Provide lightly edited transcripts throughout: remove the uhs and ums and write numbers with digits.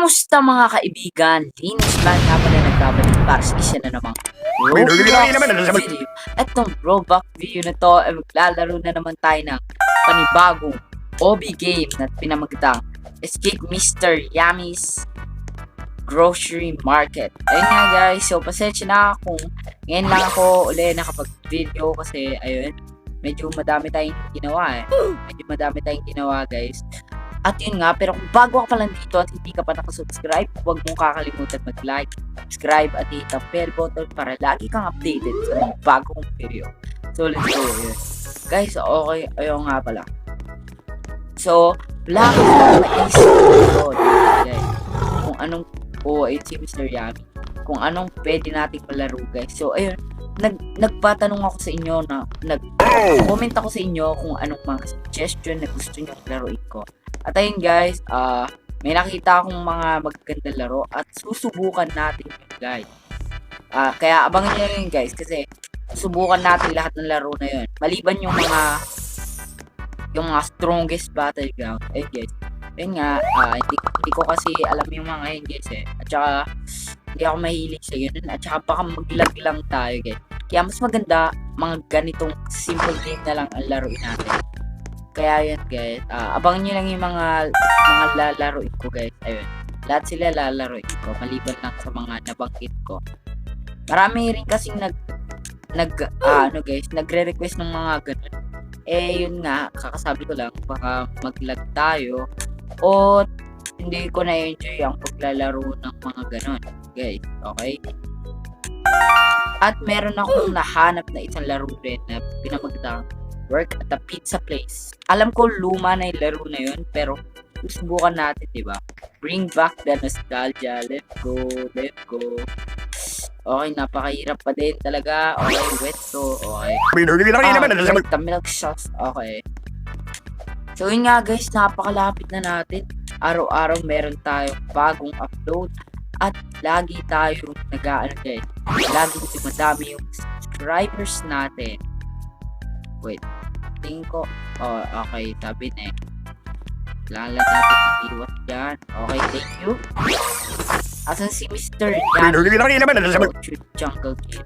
Kamusta mga kaibigan? Linus Band nga pala nagbabalik para sa isa na namang Roblox video. Etong Roblox video na to ay maglalaro na naman tayo ng panibagong OB game na pinamagatang Escape Mr. Yummy's Grocery Market. Ayun nga guys, so pasensya na kung ngayon lang ako ulit nakapag-video kasi ayun, medyo madami tayong ginawa guys. At yun nga, pero kung bago ka pa lang dito at hindi ka pa nakasubscribe, huwag mong kakalimutan mag-like, subscribe at hit ang bell button para lagi kang updated sa mga bagong video. So let's go, yun. Guys, okay, ayun nga pala. So, wala ko maisip ko, guys. Kung anong, ayun si Mr. Yummy. Kung anong pwede nating malaro, guys. So, ayun, nagpatanong ako sa inyo na, nag-comment ako sa inyo kung anong mga suggestion na gusto nyo laruin ko. At ayun guys, may nakita akong mga magagandang laro at susubukan natin yun guys. Kaya abangan nyo yun guys kasi susubukan natin lahat ng laro na yun. Maliban yung mga strongest battleground. Ayun guys, ayun nga, hindi ko kasi alam yung mga yun guys eh. At saka, hindi ako mahilig sa yun. At saka baka mag-lag lang tayo guys. Kaya mas maganda, mga ganitong simple game na lang ang laruin natin. Kaya yun guys, abangan nyo lang yung mga lalaroin ko guys. Ayun, lahat sila lalaroin ko, maliban lang sa mga nabanggit ko. Marami rin kasing nagre-request ng mga ganun. Eh yun nga, kakasabi ko lang, baka mag-lag tayo o hindi ko na-enjoy ang paglalaro ng mga ganun guys, okay? At meron akong nahanap na isang laro rin na pinamagdang Work at a Pizza Place. Alam ko luma na yung laro na yun, pero susubukan natin, diba? Bring back the nostalgia. Let's go, let's go. Okay, napakahirap pa din talaga. Okay, wet to. Okay. The milk sauce. Okay. So yun nga guys, napakalapit na natin. Araw-araw meron tayong bagong upload. At lagi tayong nag-aano guys. Lagi madami yung subscribers natin. Wait, tingin ko, okay, sabi na eh. Lala natin iwas dyan. Okay, thank you. Asan si Mr. Jungle Kid?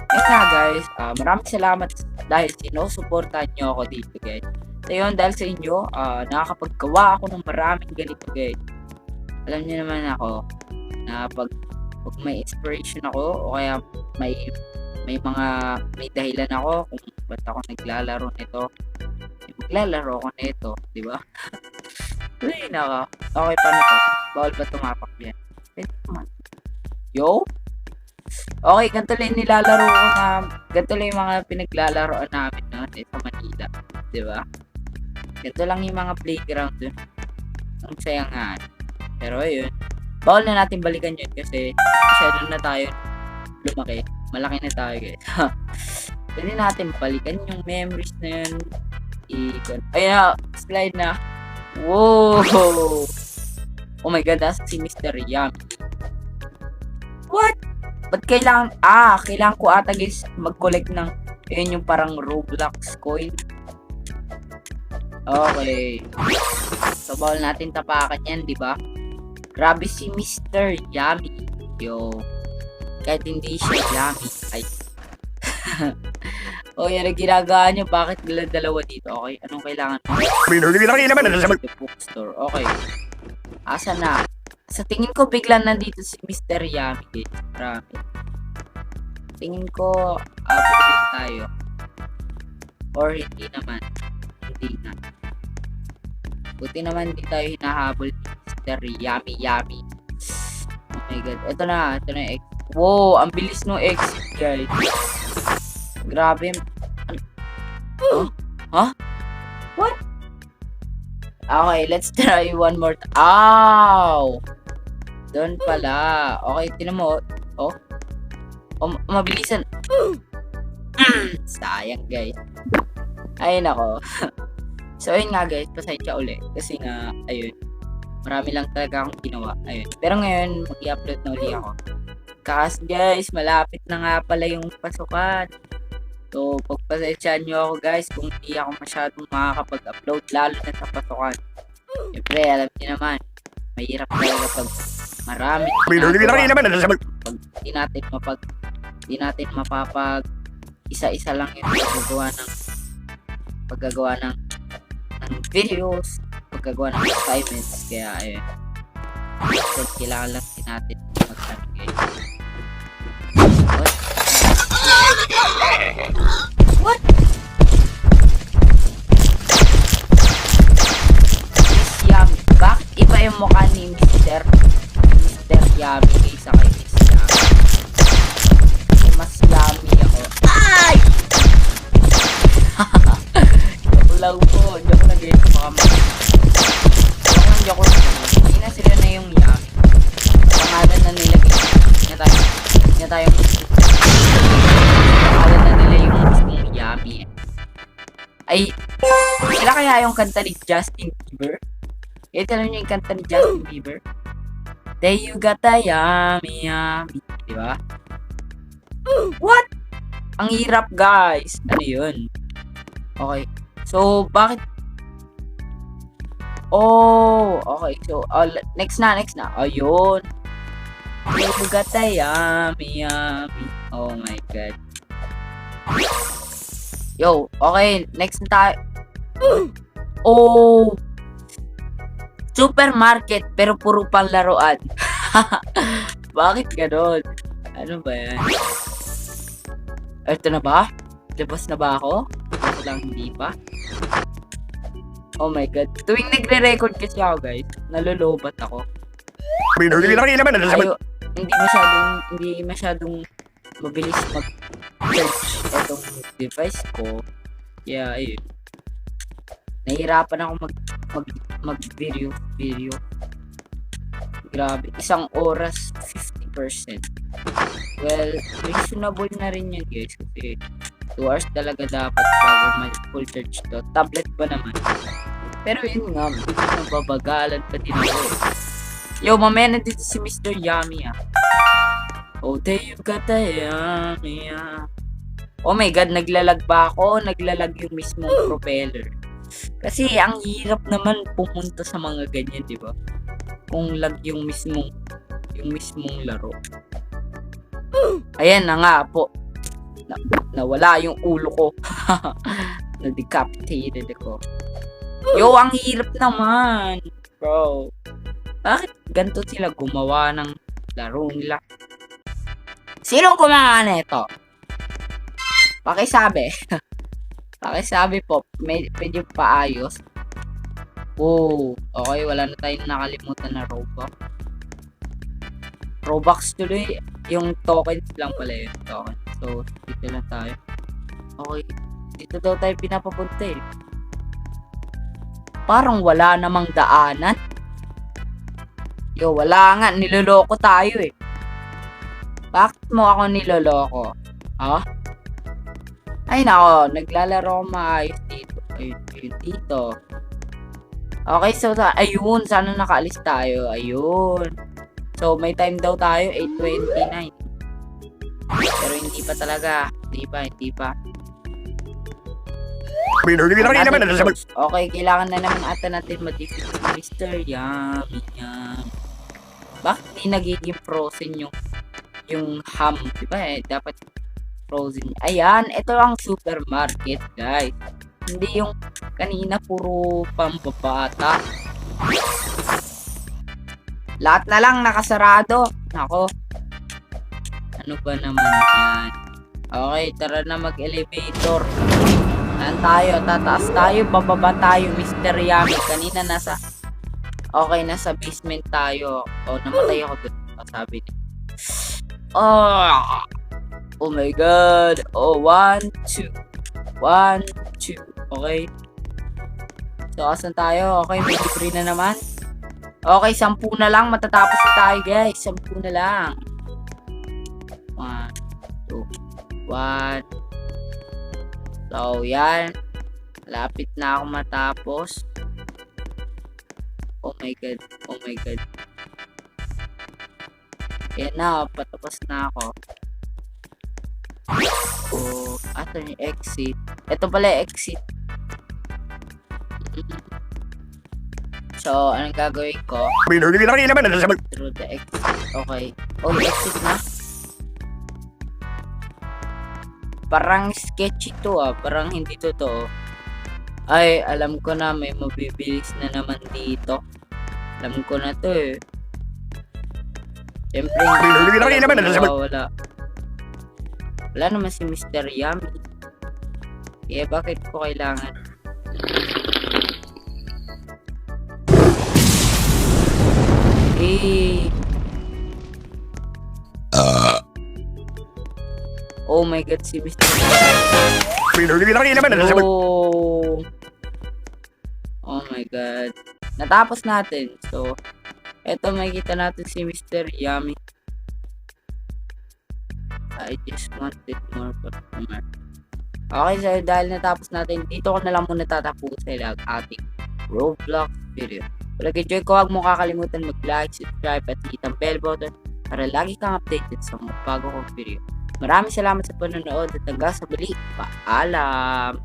Ayun nga guys, maraming salamat dahil sinusuportahan nyo ako dito guys. So yun, dahil sa inyo, nakakapaggawa ako ng maraming ganito guys. Alam niyo naman ako, na pag may inspiration ako, o kaya may dahilan ako kung ba't ako naglalaro nito. Maglalaro ako nito, di ba? Ay, naka. Okay, paano to? Bawal ba tumapak yan? Yo? Okay, ganito lang nilalaro ko na, ganito lang yung mga pinaglalaroan namin na sa Manila, di ba? Ganito lang yung mga playground dun. Ang saya nga. Pero ayun, bawal na natin balikan yun kasi masyado na tayo lumaki. Malaki na tayo guys. Pwede natin balikan yung memories na yun. Ayun na, slide na. Wow! Oh my god, that's si Mr. Yummy. What? Ba't kailangan ko ata guys mag-collect ng, yun yung parang Roblox coin. Okay. So, bawal natin tapakan yan, di ba? Grabe si Mr. Yummy. Yo. Kahit hindi siya yummy. Ay. O yan ang ginagawa nyo. Bakit dalawa dito? Okay, anong kailangan mo? The bookstore. Okay. Asa na? Sa tingin ko bigla nandito si Mr. Yummy. Marami. Tingin ko pwede tayo. Or hindi naman. Hindi na. Buti naman hindi tayo hinahabol ni Mr. Yummy. Oh my god. Ito na yung wow, ang bilis ng exit guys. Grabe. Huh? What? Okay, let's try one more time. Ow! Doon pala. Okay, tinan mo. Oh, mabilisan. Sayang guys. Ayun ako. So ayun nga guys, pasensya ulit. Kasi nga, ayun. Marami lang talaga akong ginawa. Ayun. Pero ngayon, mag-i-upload na uli ako. Kasi guys, malapit na nga pala yung pasukan. So, pagpasensyahan nyo ako guys kung hindi ako masyadong makakapag-upload lalo na sa pasukan. Siyempre, alam niyo naman, Mahirap talaga pag marami ginagawa. Pag di natin mapapag isa-isa lang yung paggagawa ng videos, paggagawa ng assignments. Kaya ayun. So, kailangan lang din natin mag-navigate. What? Miss Yummy. Bakit iba yung mukha ni Mr. Yummy kaysa kay Miss Yummy? Mas yummy ako. Ay! Joke lang po. Joke lang guys. Joke lang. Hindi na sila na yung yummy. Pangalan na nilagay. Hindi na tayo. Pangalan na nila yung mismong yummy. Ay, sila kaya yung kanta ni Justin Bieber? Ito alam niyo yung kanta ni Justin Bieber? There you got a yummy yummy. Diba? What? Ang hirap guys. Ano yun? Okay. So, bakit? Oh, okay. So, next na. Ayun. There you got a yummy yummy. Oh my god. Yo, okay. Next na tayo. Oh. Supermarket pero puro panlaruan. Bakit ganon? Ano ba yan? Ito na ba? Labas na ba ako? Ako lang hindi pa. Oh my god. Tuwing nagre-record kasi ako guys, nalolobat ako. Hindi masyadong mabilis mag-search itong device ko. Yeah, ayun. Nahihirapan ako mag-video. Grabe. 1 oras, 50%. Well, reasonable na rin yun guys. Kasi 2 hours talaga dapat bago full charge to. Tablet ba naman? Pero yun nga, nababagalan pa din ako eh. Yo, mamaya na dito si Mr. Yummy ah. Oh, there you got a yummy ah. Oh my god, naglalag ba ako? Naglalag yung mismong propeller. Kasi ang hirap naman pumunta sa mga ganyan, di ba? Kung lag yung mismong laro. Ayan na nga po. Nawala yung ulo ko. Na-decapitated ako. Yo, ang hirap naman. Bro. Bakit ganito sila gumawa ng laro nila? Sinong gumawa nito? Pakisabi. Pakisabi po. Pwede paayos. Oh, okay. Wala na tayong nakalimutan na Robux. Robux tuloy. Yung tokens lang pala yun. Token. So, dito lang tayo. Okay. Dito daw tayo pinapapunta eh. Parang wala namang daanan. Yo, wala nga. Niloloko tayo eh. Bakit mo ako niloloko? Ha? Ay nako, naglalaro ako maayos dito. Ayun dito. Okay, so ayun, sana nakaalis tayo. Ayun. So, may time daw tayo, 8:29. Pero hindi pa talaga. Hindi pa. Okay, kailangan na naman ata natin ma-defeat si Mr. Yummy. Bakit di nagiging frozen yung ham? Diba eh, dapat frozen. Ayan, ito ang supermarket, guys. Hindi yung kanina puro pambabata. Lahat na lang nakasarado. Nako. Ano ba naman yan? Okay, tara na mag-elevator. Saan tayo? Tataas tayo, bababa tayo, Mr. Yummy. Kanina nasa basement tayo. Oh, namatay ako dun. Sabi niya. Oh my god. Oh, 1, 2. 1, 2. Okay. So, asan tayo? Okay, may libre na naman. Okay, 10 na lang. Matatapos na tayo, guys. 10 na lang. 1, 2, 1. So, yan. Lapit na ako matapos. Oh my god. Yan na, patapos na ako. Oh, ato yung exit. Ito pala yung exit. So, anong gagawin ko? Through the exit. Okay. Oh, exit na. Parang sketchy to parang hindi totoo. Ay, alam ko na may mabibilis na naman dito. Alam ko na to Siyempre, wala. Wala naman si Mr. Yummy. Kaya bakit ko kailangan? Oh my god, si Mr. Oh my god. Natapos natin. So, eto makikita natin si Mr. Yummy. I just wanted more customer. Okay, so dahil natapos natin, dito ko na lang muna tatapusin ang ating Roblox video. Kung nag-enjoy ko, huwag mo kakalimutan mag-like, subscribe at hit ang bell button para lagi kang updated sa mga bago kong video. Maraming salamat sa panonood at hanggang sa muli. Paalam!